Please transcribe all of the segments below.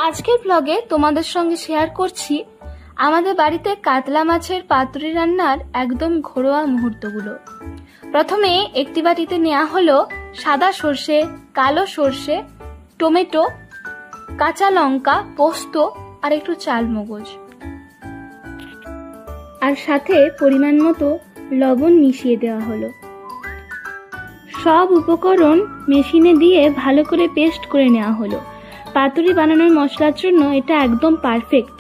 আজকের ব্লগে তোমাদের সঙ্গে শেয়ার করছি আমাদের বাড়িতে কাতলা মাছের পাতুরি রান্নার একদম ঘরোয়া মুহূর্তগুলো। প্রথমে একটি বাটিতে নেওয়া হলো সাদা সর্ষে, কালো সর্ষে, টমেটো, কাঁচা লঙ্কা, পোস্ত আর একটু চালমগজ, আর সাথে পরিমাণ মতো লবণ মিশিয়ে দেওয়া হলো। সব উপকরণ মেশিনে দিয়ে ভালো করে পেস্ট করে নেওয়া হলো। পাতুরি বানানোর মশলার জন্য এটা একদম পারফেক্ট।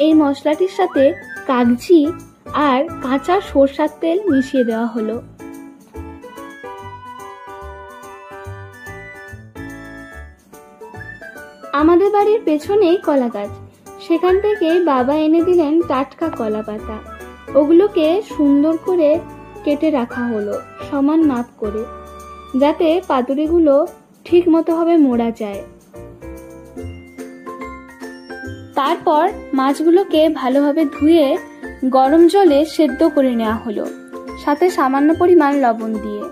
এই মশলাটির সাথে কাগজি আর কাঁচা সরষের তেল মিশিয়ে দেওয়া হলো। আমাদের বাড়ির পেছনেই কলা গাছ, সেখান থেকে বাবা এনে দিলেন টাটকা কলা পাতা। ওগুলোকে সুন্দর করে কেটে রাখা হলো সমান মাপ করে, যাতে পাতুরিগুলো ঠিক মতো ভাবে মোড়া যায়। তারপর মাছগুলোকে ভালোভাবে ধুয়ে গরম জলে সেদ্ধ করে নেওয়া হলো, সাথে সামান্য পরিমাণ লবণ দিয়ে।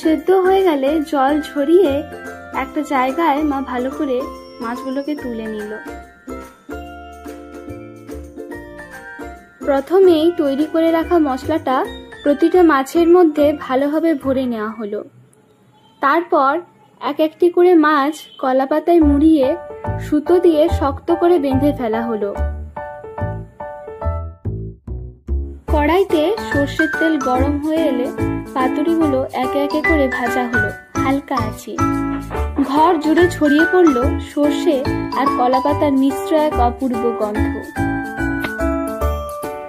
সেদ্ধ হয়ে গেলে জল ঝরিয়ে একটা জায়গায় মা ভালো করে মাছগুলোকে তুলে নিল। প্রথমেই তৈরি করে রাখা মশলাটা প্রতিটা মাছের মধ্যে ভালোভাবে ভরে নেওয়া হলো। তারপর এক একটি করে মাছ কলা পাতায় মুড়িয়ে সুতো দিয়ে শক্ত করে বেঁধে ফেলা হলো। কড়াইতে সর্ষের তেল গরম হয়ে এলে পাতুরিগুলো একে একে করে ভাজা হলো হালকা আঁচে। ঘর জুড়ে ছড়িয়ে পড়লো সর্ষে আর কলা পাতার মিশ্র এক অপূর্ব গন্ধ।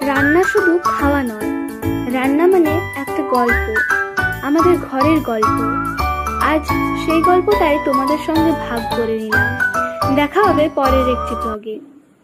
রান্না শুধু খাওয়া নয়, রান্না মানে একটা গল্প, আমাদের ঘরের গল্প। আজ সেই গল্পটাই তোমাদের সঙ্গে ভাগ করে নিলাম। দেখা হবে পরের একটি ব্লগে।